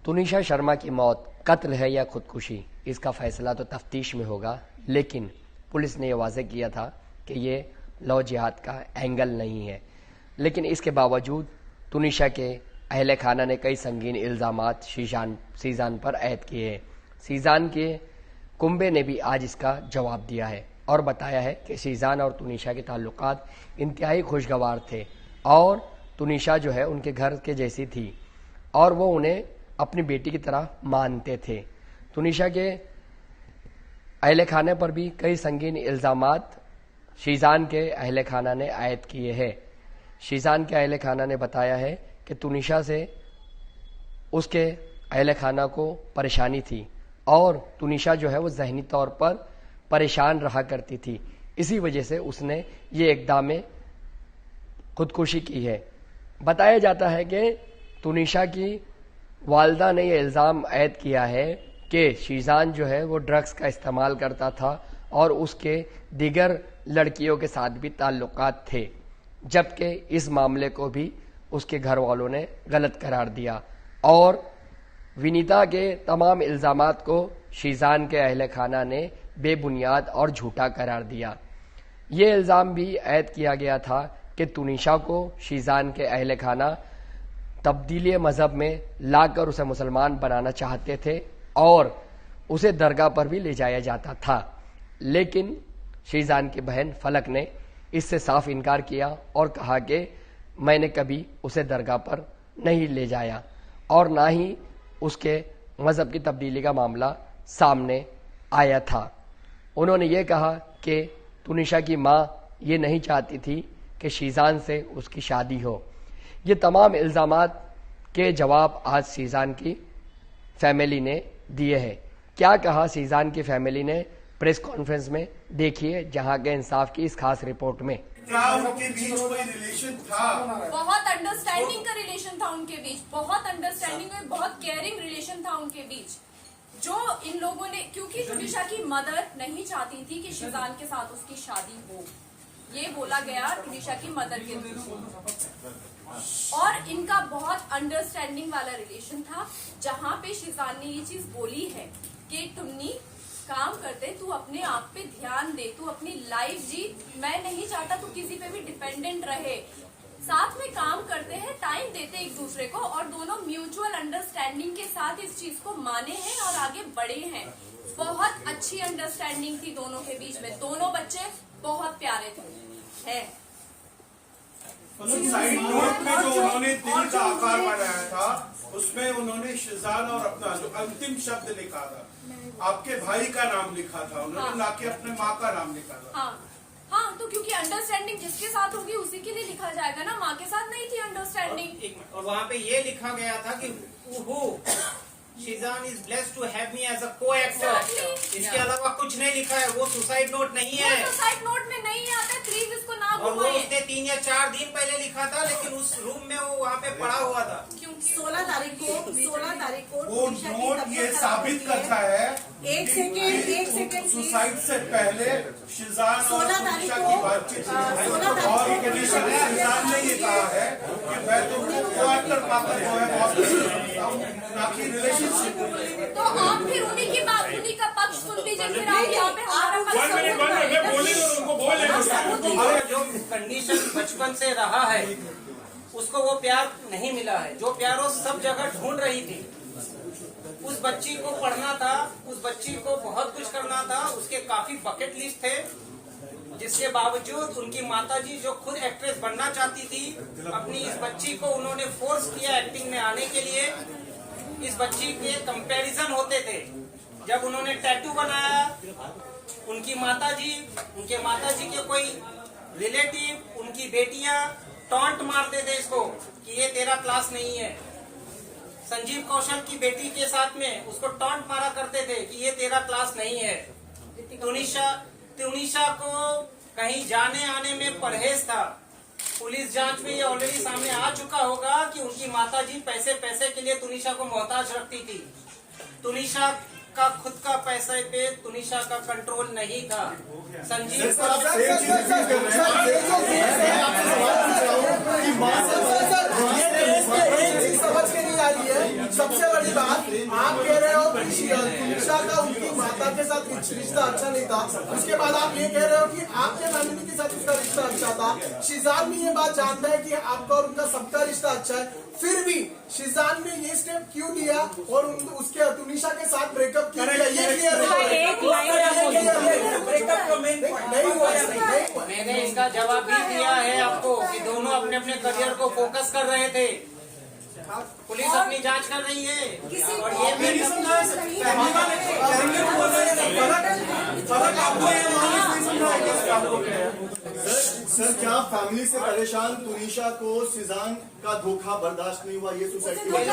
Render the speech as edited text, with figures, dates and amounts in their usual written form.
तुनिशा शर्मा की मौत कत्ल है या खुदकुशी, इसका फैसला तो तफ्तीश में होगा, लेकिन पुलिस ने यह वाज़ेह किया था कि ये लव जिहाद का एंगल नहीं है। लेकिन इसके बावजूद तुनिशा के अहले खाना ने कई संगीन इल्ज़ामात सीजान पर ऐद किए हैं। सीजान के कुंबे ने भी आज इसका जवाब दिया है और बताया है कि सीजान और तुनिशा के ताल्लुकात इंतहाई खुशगवार थे और तुनिशा जो है उनके घर के जैसी थी और वो उन्हें अपनी बेटी की तरह मानते थे। तुनिशा के अहले खाने पर भी कई संगीन इल्ज़ामात शीजान के अहले खाना ने आयद किए हैं। शीजान के अहले खाना ने बताया है कि तुनिशा से उसके अहले खाना को परेशानी थी और तुनिशा जो है वो ज़हनी तौर पर परेशान रहा करती थी, इसी वजह से उसने ये इक़दाम खुदकुशी की है। बताया जाता है कि तुनिशा की वालदा ने यह इल्ज़ाम ऐद किया है कि शीजान जो है वो ड्रग्स का इस्तेमाल करता था और उसके दीगर लड़कियों के साथ भी ताल्लुकात थे, जबकि इस मामले को भी उसके घर वालों ने गलत करार दिया और विनीता के तमाम इल्ज़ामात को शीजान के अहले खाना ने बेबुनियाद और झूठा करार दिया। ये इल्ज़ाम भी ऐद किया गया था कि तुनिशा को शीजान के अहले खाना तब्दीली मजहब में लाकर उसे मुसलमान बनाना चाहते थे और उसे दरगाह पर भी ले जाया जाता था, लेकिन शीजान की बहन फलक ने इससे साफ इनकार किया और कहा कि मैंने कभी उसे दरगाह पर नहीं ले जाया और ना ही उसके मजहब की तब्दीली का मामला सामने आया था। उन्होंने ये कहा कि तुनिशा की माँ ये नहीं चाहती थी कि शीजान से उसकी शादी हो। ये तमाम इल्ज़ामात के जवाब आज शीजान की फैमिली ने दिए हैं। क्या कहा शीजान की फैमिली ने प्रेस कॉन्फ्रेंस में, देखिए जहां के इंसाफ की इस खास रिपोर्ट में। क्या उनके बीच कोई रिलेशन था? बहुत अंडरस्टैंडिंग का रिलेशन था उनके बीच, बहुत अंडरस्टैंडिंग में बहुत केयरिंग रिलेशन था उनके बीच, जो इन लोगों ने, क्योंकि तुनिशा की मदर नहीं चाहती थी कि शीजान के साथ उसकी शादी हो, ये बोला गया तुनिशा की मदर के थ्रू, और इनका बहुत अंडरस्टैंडिंग वाला रिलेशन था, जहां पे शीजान ने ये चीज बोली है कि तुमनी काम करते, तू अपने आप पे ध्यान दे, तू अपनी लाइफ जी, मैं नहीं चाहता तू किसी पे भी डिपेंडेंट रहे, साथ में काम करते हैं, टाइम देते एक दूसरे को और दोनों म्यूचुअल अंडरस्टैंडिंग के साथ इस चीज को माने हैं और आगे बढ़े हैं। बहुत अच्छी अंडरस्टैंडिंग थी दोनों के बीच में, दोनों बच्चे बहुत प्यारे थे। है साइड नोट में जो उन्होंने दिल का आकार बनाया था, उसमें उन्होंने शीजान और अपना जो अंतिम शब्द लिखा था, आपके भाई का नाम लिखा था उन्होंने, हाँ। ना कि अपने माँ का नाम लिखा था। हाँ, तो क्योंकि अंडरस्टैंडिंग जिसके साथ होगी उसी के लिए लिखा जाएगा ना, माँ के साथ नहीं थी अंडरस्टैंडिंग। और वहाँ पे ये लिखा गया था कि Sheezan is blessed to have me as a co-actor. इसके अलावा कुछ नहीं लिखा है, वो सुसाइड नोट नहीं है, सुसाइड नोट में नहीं आता, प्लीज इसको ना और वो घुमाइए। उसने 3 या 4 दिन पहले लिखा था, लेकिन उस रूम में वो वहाँ पे पड़ा हुआ था। क्योंकि 16 तारीख को वो नोट ये साबित करता है एक सेकेंड सुसाइड से पहले शीजान और 16 तुनिशा तारीख की को, बातचीत 16 तारीख और को शीजान ने ये कहा है कि मैं तो को-एक्टर पाकर जो है बहुत खुश रहता हूं, ना कि रिलेशनशिप। तो आप फिर उन्हीं की बात, उन्हीं का पक्ष सुन लीजिए, फिर आप यहाँ पे हमारा पक्ष और जो कंडीशन बचपन से रहा है उसको वो प्यार नहीं मिला है, जो प्यार वो सब जगह ढूंढ रही थी। उस बच्ची को पढ़ना था, उस बच्ची को बहुत कुछ करना था, उसके काफी बकेट लिस्ट थे, जिसके बावजूद उनकी माताजी जो खुद एक्ट्रेस बनना चाहती थी, अपनी इस बच्ची को उन्होंने फोर्स किया एक्टिंग में आने के लिए। इस बच्ची के कंपैरिजन होते थे, जब उन्होंने टैटू बनाया, उनके माताजी के कोई रिलेटिव, उनकी बेटियां टॉन्ट मारते थे इसको कि ये तेरा क्लास नहीं है। संजीव कौशल की बेटी के साथ में उसको टॉन्ट मारा करते थे कि ये तेरा क्लास नहीं है। तुनिशा को कहीं जाने आने में परहेज था। पुलिस जांच में ये ऑलरेडी सामने आ चुका होगा कि उनकी माताजी पैसे के लिए तुनिशा को मोहताज रखती थी। तुनिशा का खुद का पैसे पे तुनिशा का कंट्रोल नहीं था। संजीव एक चीज समझ के नहीं आ रही है। सबसे बड़ी बात, आप कह रहे हो कि तुनिशा का उनकी माता के साथ रिश्ता अच्छा नहीं था, उसके बाद आप ये कह रहे हो कि आपके फैमिली के साथ उसका रिश्ता अच्छा था। शिजान भी ये बात जानता है कि आपका और उनका सबका रिश्ता अच्छा है, फिर भी शिजान ने ये स्टेप क्यों लिया और उसके तुनिशा के साथ ब्रेकअप क्यों किया, ये क्लियर नहीं हुआ। मैंने इसका जवाब भी दिया है आपको कि दोनों अपने अपने करियर को फोकस कर रहे थे। पुलिस अपनी जांच कर रही है और ये भी सर क्या फैमिली से परेशान तुनिशा को शिजान का धोखा बर्दाश्त नहीं हुआ, ये सुसाइड की वजह